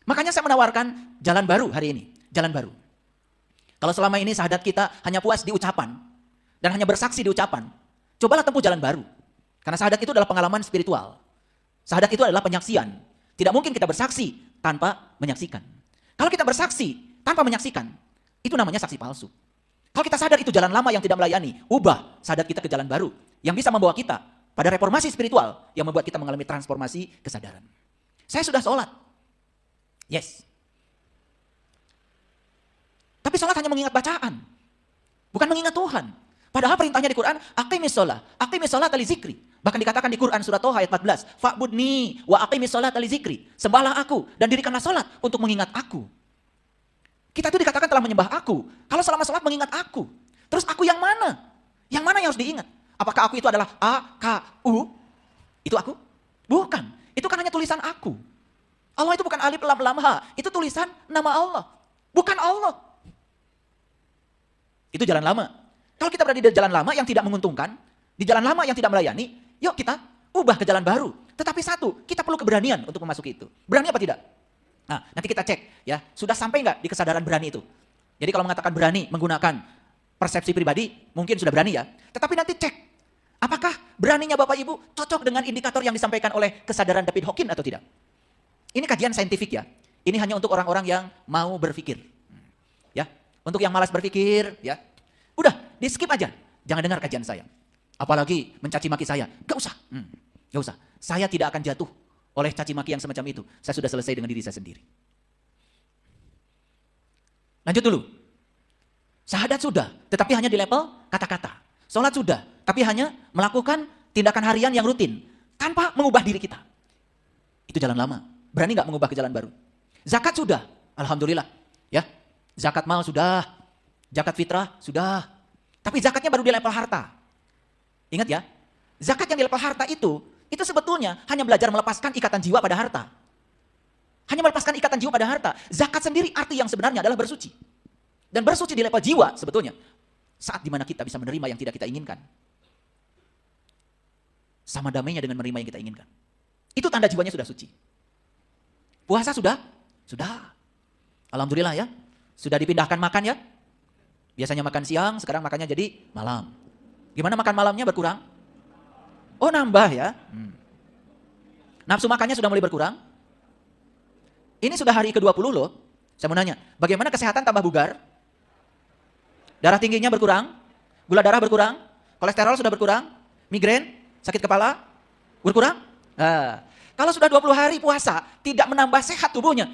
Makanya saya menawarkan jalan baru hari ini. Jalan baru. Kalau selama ini syahadat kita hanya puas di ucapan. Dan hanya bersaksi di ucapan. Cobalah tempuh jalan baru. Karena syahadat itu adalah pengalaman spiritual. Syahadat itu adalah penyaksian. Tidak mungkin kita bersaksi tanpa menyaksikan. Kalau kita bersaksi tanpa menyaksikan, itu namanya saksi palsu. Kalau kita sadar itu jalan lama yang tidak melayani, ubah syahadat kita ke jalan baru. Yang bisa membawa kita pada reformasi spiritual yang membuat kita mengalami transformasi kesadaran. Saya sudah sholat. Yes. Tapi sholat hanya mengingat bacaan. Bukan mengingat Tuhan. Padahal perintahnya di Quran, aqimis sholat li zikri. Bahkan dikatakan di Quran surat Toha ayat 14, fa'budni wa aqimis sholat li zikri. Sembahlah aku dan dirikanlah sholat untuk mengingat aku. Kita itu dikatakan telah menyembah aku. Kalau selama sholat mengingat aku. Terus aku yang mana? Yang mana yang harus diingat? Apakah aku itu adalah A, K, U? Itu aku? Bukan. Itu kan hanya tulisan aku. Allah itu bukan alif, lam, lam, ha. Itu tulisan nama Allah. Bukan Allah. Itu jalan lama. Kalau kita berada di jalan lama yang tidak menguntungkan, di jalan lama yang tidak melayani, yuk kita ubah ke jalan baru. Tetapi satu, kita perlu keberanian untuk memasuki itu. Berani apa tidak? Nah, nanti kita cek ya, sudah sampai nggak di kesadaran berani itu? Jadi kalau mengatakan berani menggunakan persepsi pribadi, mungkin sudah berani ya. Tetapi nanti cek, apakah beraninya Bapak Ibu cocok dengan indikator yang disampaikan oleh kesadaran David Hawkins atau tidak? Ini kajian saintifik ya. Ini hanya untuk orang-orang yang mau berpikir. Ya, untuk yang malas berpikir, ya, udah di skip aja. Jangan dengar kajian saya. Apalagi mencaci maki saya, gak usah. Gak usah. Saya tidak akan jatuh oleh caci maki yang semacam itu. Saya sudah selesai dengan diri saya sendiri. Lanjut dulu. Syahadat sudah, tetapi hanya di level kata-kata. Sholat sudah, tapi hanya melakukan tindakan harian yang rutin. Tanpa mengubah diri kita. Itu jalan lama. Berani gak mengubah ke jalan baru? Zakat sudah, alhamdulillah. Ya, zakat mal sudah. Zakat fitrah sudah. Tapi zakatnya baru di level harta. Ingat ya, zakat yang di level harta itu sebetulnya hanya belajar melepaskan ikatan jiwa pada harta. Hanya melepaskan ikatan jiwa pada harta. Zakat sendiri arti yang sebenarnya adalah bersuci. Dan bersuci di level jiwa sebetulnya. Saat dimana kita bisa menerima yang tidak kita inginkan. Sama damainya dengan menerima yang kita inginkan. Itu tanda jiwanya sudah suci. Puasa sudah? Sudah. Alhamdulillah ya. Sudah dipindahkan makan ya. Biasanya makan siang, sekarang makannya jadi malam. Gimana makan malamnya berkurang? Oh nambah ya. Nafsu makannya sudah mulai berkurang. Ini sudah hari ke-20 loh. Saya mau nanya, bagaimana kesehatan tambah bugar? Darah tingginya berkurang? Gula darah berkurang? Kolesterol sudah berkurang? Migrain? Sakit kepala? Berkurang? Nah, kalau sudah 20 hari puasa, tidak menambah sehat tubuhnya.